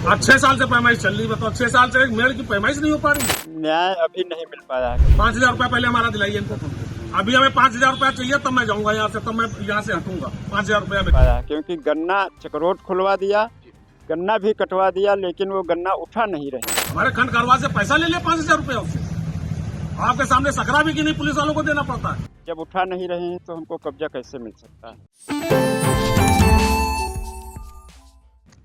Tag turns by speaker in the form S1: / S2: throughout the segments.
S1: आज 6 साल से पैमाइश चल रही है, बताओ 6 साल से एक मेड़ की पैमाइश नहीं हो पा रही।
S2: न्याय अभी नहीं मिल पाया है।
S1: 5,000 रुपया पहले हमारा दिलाइए इनको। अभी हमें 5,000 रुपया चाहिए, तब मैं जाऊंगा यहाँ से, तब मैं यहाँ से हटूंगा। 5,000 रुपया में
S2: पाया क्योंकि गन्ना चक्रोट खुलवा दिया, गन्ना भी कटवा दिया, लेकिन वो गन्ना उठा नहीं रहे।
S1: हमारे खंड कारोबार से पैसा ले लिया 5,000 रुपया उससे। आपके सामने सकरा भी की नहीं, पुलिस वालों को देना पड़ता है।
S2: जब उठा नहीं रहे हैं तो हमको कब्जा कैसे मिल सकता है।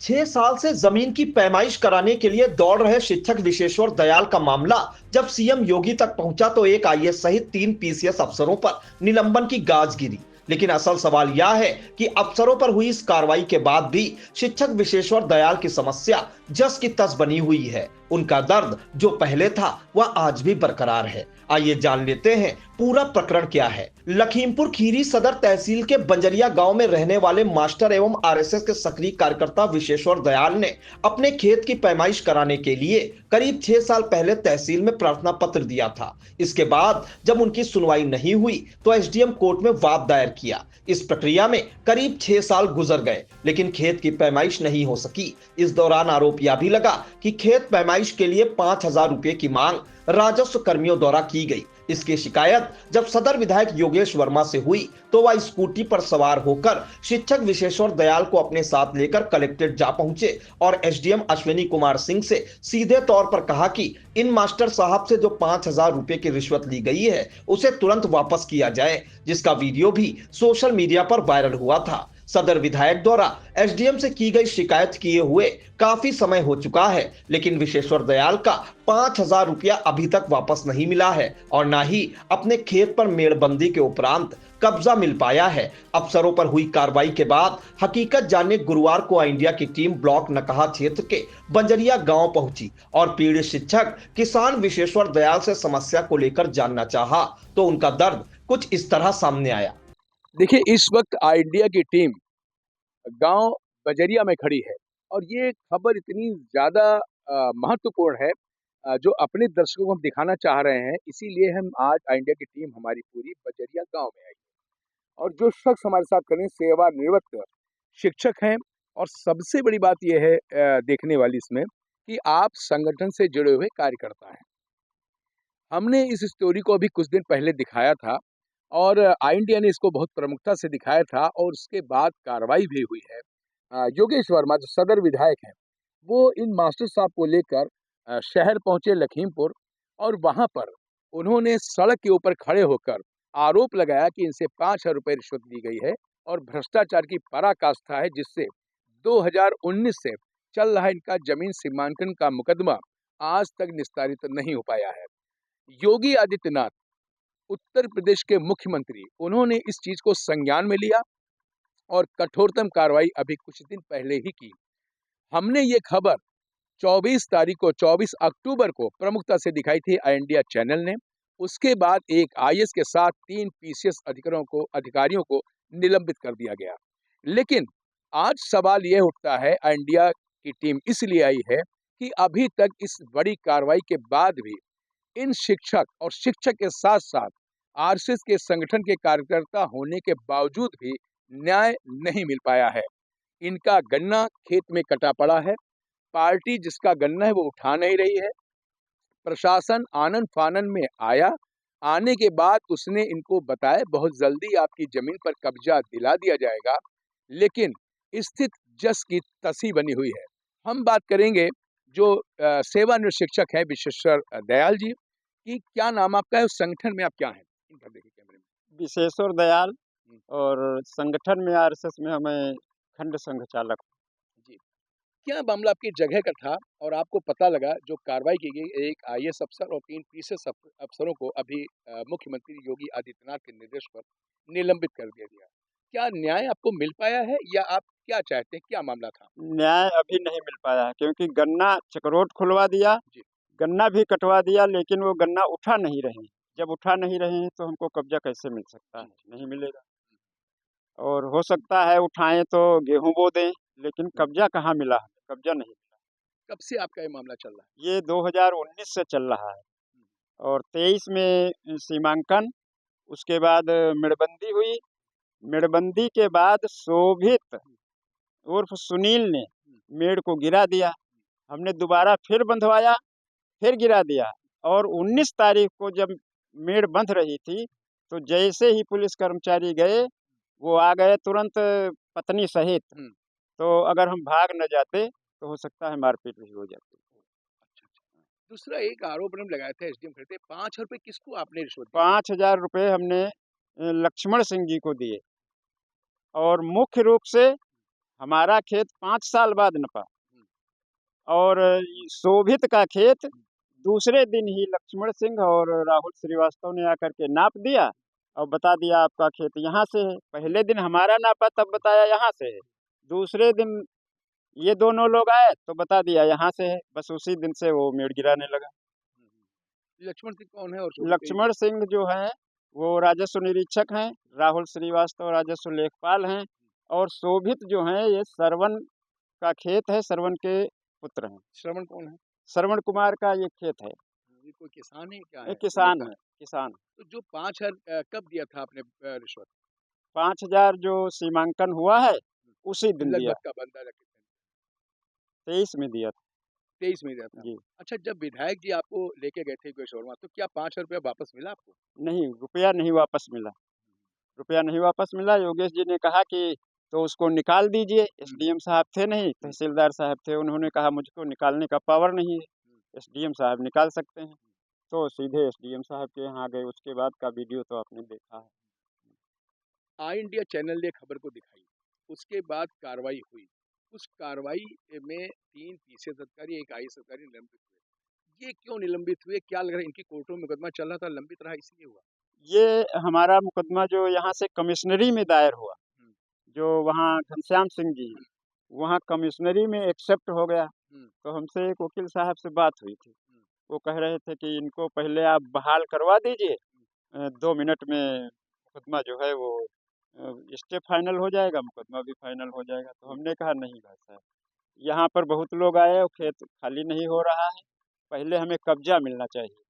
S3: 6 साल से जमीन की पैमाइश कराने के लिए दौड़ रहे शिक्षक विशेश्वर दयाल का मामला जब सीएम योगी तक पहुंचा तो एक आईएएस सहित 3 पीसीएस अफसरों पर निलंबन की गाज गिरी। लेकिन असल सवाल यह है कि अफसरों पर हुई इस कार्रवाई के बाद भी शिक्षक विशेश्वर दयाल की समस्या जस की तस बनी हुई है। उनका दर्द जो पहले था वह आज भी बरकरार है। आइए जान लेते हैं पूरा प्रकरण क्या है। लखीमपुर खीरी सदर तहसील के बंजरिया गांव में रहने वाले मास्टर एवं आरएसएस के सक्रिय कार्यकर्ता विशेश्वर दयाल ने अपने खेत की पैमाइश कराने के लिए करीब 6 साल पहले तहसील में प्रार्थना पत्र दिया था। इसके बाद जब उनकी सुनवाई नहीं हुई तो एसडीएम कोर्ट में वाद दायर किया। इस प्रक्रिया में करीब 6 साल गुजर गए, लेकिन खेत की पैमाइश नहीं हो सकी। इस दौरान आरोप यह भी लगा कि खेत पैमाइश के लिए 5,000 रुपए की मांग राजस्व कर्मियों द्वारा की गई। इसकी शिकायत जब सदर विधायक योगेश वर्मा से हुई तो वह स्कूटी पर सवार होकर शिक्षक विशेश्वर दयाल को अपने साथ लेकर कलेक्ट्रेट जा पहुंचे और एसडीएम अश्विनी कुमार सिंह से सीधे तौर पर कहा कि इन मास्टर साहब से जो 5,000 रुपए की रिश्वत ली गई है उसे तुरंत वापस किया जाए, जिसका वीडियो भी सोशल मीडिया पर वायरल हुआ था। सदर विधायक द्वारा एसडीएम से की गई शिकायत किए हुए काफी समय हो चुका है, लेकिन विशेश्वर दयाल का 5,000 रुपया अभी तक वापस नहीं मिला है और न ही अपने खेत पर मेड़बंदी के उपरांत कब्जा मिल पाया है। अफसरों पर हुई कार्रवाई के बाद हकीकत जानने गुरुवार को इंडिया की टीम ब्लॉक नकहा क्षेत्र के बंजरिया गांव पहुंची और पीड़ित शिक्षक किसान विशेश्वर दयाल से समस्या को लेकर जानना चाहा तो उनका दर्द कुछ इस तरह सामने आया।
S4: देखिए, इस वक्त इंडिया की टीम गांव बजरिया में खड़ी है और ये खबर इतनी ज़्यादा महत्वपूर्ण है जो अपने दर्शकों को हम दिखाना चाह रहे हैं। इसीलिए हम आज इंडिया की टीम हमारी पूरी बजरिया गांव में आई और जो शख्स हमारे साथ करें सेवानिवृत्त शिक्षक हैं। और सबसे बड़ी बात यह है देखने वाली इसमें कि आप संगठन से जुड़े हुए कार्यकर्ता हैं। हमने इस स्टोरी को अभी कुछ दिन पहले दिखाया था और इंडिया ने इसको बहुत प्रमुखता से दिखाया था और उसके बाद कार्रवाई भी हुई है। योगेश वर्मा जो सदर विधायक हैं वो इन मास्टर साहब को लेकर शहर पहुंचे लखीमपुर और वहां पर उन्होंने सड़क के ऊपर खड़े होकर आरोप लगाया कि इनसे 5,000 रुपये रिश्वत ली गई है और भ्रष्टाचार की पराकाष्ठा है, जिससे 2019 से चल रहा इनका जमीन सीमांकन का मुकदमा आज तक निस्तारित नहीं हो पाया है। योगी आदित्यनाथ उत्तर प्रदेश के मुख्यमंत्री, उन्होंने इस चीज को संज्ञान में लिया और कठोरतम कार्रवाई अभी कुछ दिन पहले ही की। हमने ये खबर 24 अक्टूबर को प्रमुखता से दिखाई थी इंडिया चैनल ने। उसके बाद एक आईएएस के साथ 3 पीसीएस अधिकारियों को निलंबित कर दिया गया। लेकिन आज सवाल यह उठता है, इंडिया की टीम इसलिए आई है कि अभी तक इस बड़ी कार्रवाई के बाद भी इन शिक्षक और शिक्षक के साथ साथ आरएसएस के संगठन के कार्यकर्ता होने के बावजूद भी न्याय नहीं मिल पाया है। इनका गन्ना खेत में कटा पड़ा है, पार्टी जिसका गन्ना है वो उठा नहीं रही है। प्रशासन आनन फानन में आया, आने के बाद उसने इनको बताया बहुत जल्दी आपकी जमीन पर कब्जा दिला दिया जाएगा, लेकिन स्थित जस की तसी बनी हुई है। हम बात करेंगे जो सेवानिवृत्त शिक्षक है विशेश्वर दयाल जी की। क्या नाम आपका है, उस संगठन में आप क्या हैं? इन पर देखिए कैमरे में।
S2: विशेश्वर दयाल और संगठन में आरएसएस में हमें खंड संघ चालक।
S4: जी, क्या मामला आपकी जगह का था और आपको पता लगा जो कार्रवाई की गई एक आईएएस अफसर और 3 पीसीएस अफसरों को अभी मुख्यमंत्री योगी आदित्यनाथ के निर्देश पर निलंबित कर दिया गया? क्या न्याय आपको मिल पाया है या आप क्या चाहते हैं, क्या मामला था?
S2: न्याय अभी नहीं मिल पाया है क्योंकि गन्ना चक्रोट खुलवा दिया,
S4: जी।
S2: गन्ना भी कटवा दिया, लेकिन वो गन्ना उठा नहीं रहे। जब उठा नहीं रहे हैं तो हमको कब्जा कैसे मिल सकता है, नहीं मिलेगा। और हो सकता है उठाएं तो गेहूं बो दें, लेकिन कब्जा कहाँ मिला है, कब्जा नहीं मिला।
S4: कब से आपका ये मामला चल रहा है?
S2: ये 2019 से चल रहा है और 23 में सीमांकन, उसके बाद मेड़बंदी हुई। मेड़बंदी के बाद शोभित उर्फ सुनील ने मेड़ को गिरा दिया हमने दोबारा फिर बंधवाया, फिर गिरा दिया। और 19 तारीख को जब मेड़ बंध रही थी, तो जैसे ही पुलिस कर्मचारी गए, वो आ गए तुरंत पत्नी सहित। तो अगर हम भाग न जाते तो हो सकता है मारपीट भी हो जाती।
S4: अच्छा, अच्छा। दूसरा एक आरोप उन्होंने लगाया था एसडीएम खड़े थे, 5 रुपए किसको आपने रिश्वत दी?
S2: 5,000 रुपये हमने लक्ष्मण सिंह जी को दिए, और मुख्य रूप से हमारा खेत 5 साल बाद नपा, और शोभित का खेत दूसरे दिन ही लक्ष्मण सिंह और राहुल श्रीवास्तव ने आकर के नाप दिया और बता दिया आपका खेत यहाँ से है। पहले दिन हमारा नापा, तब बताया यहाँ से है। दूसरे दिन ये दोनों लोग आए तो बता दिया यहाँ से है। बस उसी दिन से वो मेड़ गिराने लगा।
S4: लक्ष्मण सिंह कौन है और शोभित
S2: लक्ष्मण सिंह जो है वो राजस्व निरीक्षक हैं, राहुल श्रीवास्तव राजस्व लेखपाल हैं, और शोभित जो हैं ये श्रवण का खेत है, श्रवण के पुत्र हैं।
S4: श्रवण कौन है?
S2: श्रवण कुमार का ये खेत है।
S4: ये कोई किसान है क्या
S2: ये
S4: है?
S2: किसान
S4: नेता?
S2: है, किसान।
S4: तो जो 5,000 कब दिया था आपने रिश्वत?
S2: 5,000 जो सीमांकन हुआ है उसी दिन दिया,
S4: लगभग कब अंदाजा कितने?
S2: 23 में दिया था
S4: 23 में दिया था।
S2: जी।
S4: अच्छा, जब विधायक जी आपको लेके गए थे गोशोरमा, तो क्या 5,000 रुपया वापस मिला आपको?
S2: नहीं, रुपया नहीं वापस मिला, रुपया नहीं वापस मिला। योगेश जी ने कहा कि तो उसको निकाल दीजिए। एसडीएम साहब थे नहीं, तहसीलदार साहब थे, उन्होंने कहा मुझको निकालने का पावर नहीं है, एसडीएम साहब निकाल सकते हैं। तो सीधे एसडीएम साहब के यहाँ गए। उसके बाद का वीडियो तो आपने देखा है।
S4: आई इंडिया चैनल ने खबर को दिखाई, उसके बाद कार्रवाई हुई। उस कार्रवाई में 3 पीसीएस अधिकारी, 1 आईएएस अधिकारी निलंबित हुए। ये क्यों निलंबित हुए? क्या लग रहा है इनकी कोर्टों में मुकदमा चल रहा था, लंबित रहा इसलिए हुआ?
S2: ये हमारा मुकदमा जो यहाँ से कमिश्नरी में दायर हुआ, जो वहाँ घनश्याम सिंह जी हैं, वहाँ कमिश्नरी में एक्सेप्ट हो गया। तो हमसे एक वकील साहब से बात हुई थी, वो कह रहे थे कि इनको पहले आप बहाल करवा दीजिए, 2 मिनट में मुकदमा जो है वो स्टे फाइनल हो जाएगा, मुकदमा भी फाइनल हो जाएगा। तो हमने कहा नहीं भाई साहब, यहाँ पर बहुत लोग आए और खेत खाली नहीं हो रहा है, पहले हमें कब्जा मिलना चाहिए।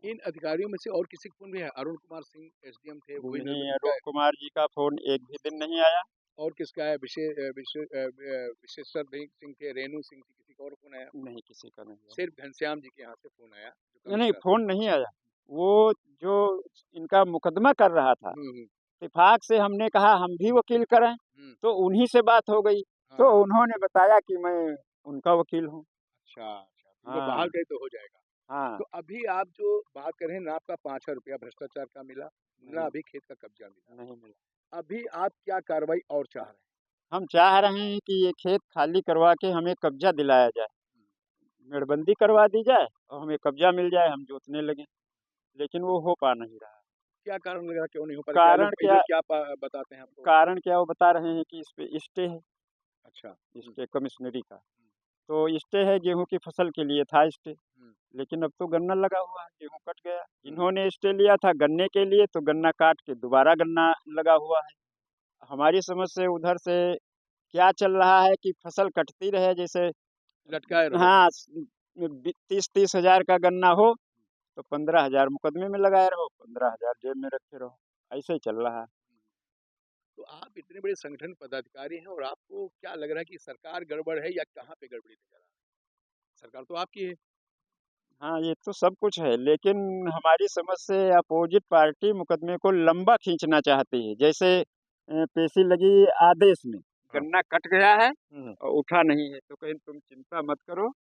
S4: इन अधिकारियों में से और किसी का फोन भी है? अरुण कुमार सिंह एसडीएम थे, वो भी
S2: नहीं,
S4: निलंबित
S2: अरुण
S4: है।
S2: कुमार जी का फोन एक भी दिन नहीं आया।
S4: और किसका है? विशेश्वर सिंह थे, रेणु सिंह थी, किसी का और फोन आया?
S2: नहीं, किसी का नहीं आया।
S4: सिर्फ घनश्याम जी के यहाँ से फोन आया, जो
S2: नहीं,
S4: कमिश्नर।
S2: फोन नहीं आया। वो जो इनका मुकदमा कर रहा था, इत्तेफाक से हमने कहा हम भी वकील करें, तो उन्हीं से बात हो गई। तो
S4: हाँ।
S2: उन्होंने बताया कि मैं उनका वकील हूँ।
S4: अच्छा, अच्छा, उनको
S2: हाँ,
S4: बहाल करे तो हो जाएगा।
S2: हाँ।
S4: तो अभी आप जो बात कर रहे हैं ना, आपका 5,000 रुपया भ्रष्टाचार का मिला, ना
S2: नहीं,
S4: अभी खेत का कब्जा मिला।
S2: नहीं मिला।
S4: अभी आप क्या कार्रवाई और चाह रहे हैं?
S2: हम चाह रहे हैं कि ये खेत खाली करवा के हमें कब्जा दिलाया जाए, मेड़बंदी करवा दी जाए और हमें कब्जा मिल जाए, हम जोतने लगें। लेकिन वो हो पा नहीं रहा।
S4: क्या कारण लग रहा है, क्यों नहीं हो पा रहा? क्या
S2: कारण
S4: लोग
S2: क्या
S4: इधर क्या बताते हैं आपको?
S2: कारण क्या वो बता रहे हैं कि इस पे स्टे है,
S4: अच्छा।
S2: स्टे कमिश्नरी का। तो स्टे है, गेहूं की फसल के लिए था स्टे, लेकिन अब तो गन्ना लगा हुआ है, गेहूं कट गया। इन्होंने स्टे लिया था गन्ने के लिए, तो गन्ना काट के दोबारा गन्ना लगा हुआ है। हमारी समझ से उधर से क्या चल रहा है कि फसल कटती रहे, जैसे
S4: लटकाए रहो।
S2: हाँ, 30-30 हजार का गन्ना हो तो 15,000 मुकदमे में लगाए रहो, 15,000 जेब में रखे रहो, ऐसे ही चल रहा है।
S4: तो आप इतने बड़े संगठन पदाधिकारी हैं और आपको क्या लग रहा है कि सरकार गड़बड़ है या कहाँ पे गड़बड़ी नजर आ रहा है? सरकार तो आपकी है।
S2: हाँ, ये तो सब कुछ है, लेकिन हमारी समझ से अपोजिट पार्टी मुकदमे को लंबा खींचना चाहती है। जैसे पेशी लगी आदेश में,
S4: हाँ।
S2: गन्ना कट गया है और उठा नहीं है, तो कहीं तुम चिंता मत करो,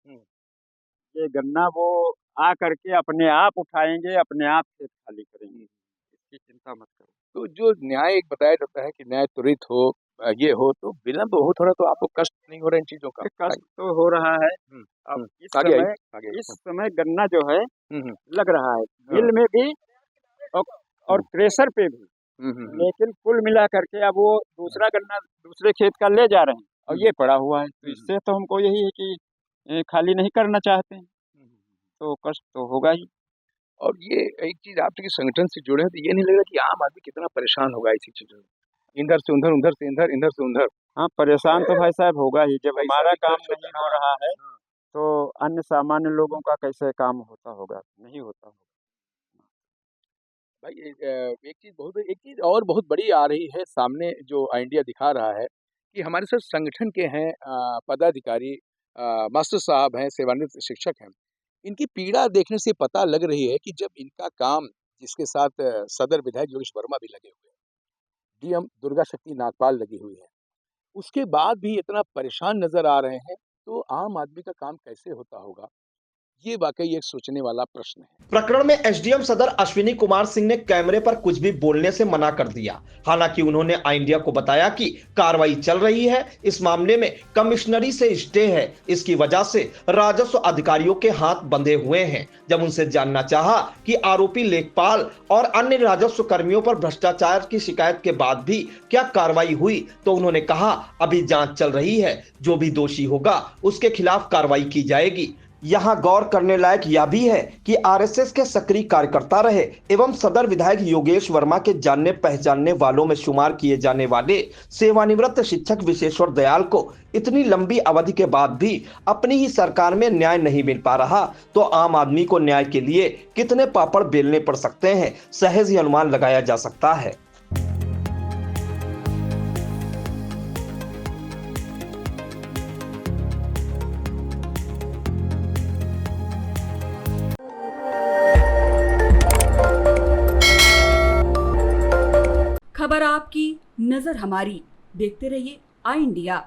S2: ये गन्ना वो आ करके अपने आप उठाएंगे, अपने आप खेत खाली करेंगे, इसकी चिंता मत करो।
S4: तो जो न्याय एक बताया जाता है कि न्याय त्वरित हो, ये हो, तो विलंब हो थोड़ा, तो आपको कष्ट नहीं हो रहा इन चीजों का?
S2: कष्ट तो हो रहा है। अब
S4: आगे आइए, आगे
S2: इस समय गन्ना जो है
S4: हम्म,
S2: लग रहा है, मिल में भी और, और क्रेशर पे भी, लेकिन कुल मिला करके अब वो दूसरा गन्ना दूसरे खेत का ले जा रहे हैं और ये पड़ा हुआ है। तो इससे तो हमको यही है कि खाली नहीं करना चाहते हैं, तो कष्ट तो होगा ही।
S4: और ये एक चीज, आप चूंकि संगठन से जुड़े हैं, तो ये नहीं लग रहा कि आम आदमी कितना परेशान होगा इसी चीजों में, इधर से उधर, उधर से इधर, इधर से उधर।
S2: हाँ, परेशान तो भाई साहब होगा ही। जब
S4: पैसा
S2: हमारा
S4: भी
S2: काम
S4: खर्च होता
S2: नहीं हो रहा है तो अन्य सामान्य लोगों का कैसे काम होता होगा? नहीं होता होगा।
S4: भाई एक चीज और बहुत बड़ी आ रही है सामने, जो इंडिया दिखा रहा है कि हमारे साथ संगठन के हैं पदाधिकारी, मास्टर साहब हैं, सेवानिवृत्त शिक्षक हैं, इनकी पीड़ा देखने से पता लग रही है कि जब इनका काम जिसके साथ सदर विधायक योगेश वर्मा भी लगे हुए हैं, डीएम दुर्गा शक्ति नागपाल लगी हुई है, उसके बाद भी इतना परेशान नज़र आ रहे हैं, तो आम आदमी का काम कैसे होता होगा? ये वाक़ई एक सोचने वाला प्रश्न है।
S3: प्रकरण में एसडीएम सदर अश्विनी कुमार सिंह ने कैमरे पर कुछ भी बोलने से मना कर दिया। हालांकि उन्होंने आई इंडिया को बताया कि कार्रवाई चल रही है, इस मामले में कमिश्नरी से स्टे है, इसकी वजह से राजस्व अधिकारियों के हाथ बंधे हुए हैं। जब उनसे जानना चाहा कि आरोपी लेखपाल और अन्य राजस्व कर्मियों पर भ्रष्टाचार की शिकायत के बाद भी क्या कार्रवाई हुई, तो उन्होंने कहा अभी जांच चल रही है, जो भी दोषी होगा उसके खिलाफ कार्रवाई की जाएगी। यहाँ गौर करने लायक यह भी है कि आरएसएस के सक्रिय कार्यकर्ता रहे एवं सदर विधायक योगेश वर्मा के जानने पहचानने वालों में शुमार किए जाने वाले सेवानिवृत्त शिक्षक विशेश्वर दयाल को इतनी लंबी अवधि के बाद भी अपनी ही सरकार में न्याय नहीं मिल पा रहा, तो आम आदमी को न्याय के लिए कितने पापड़ बेलने पड़ सकते हैं, सहज ही अनुमान लगाया जा सकता है।
S5: खबर आपकी, नजर हमारी। देखते रहिए आई इंडिया।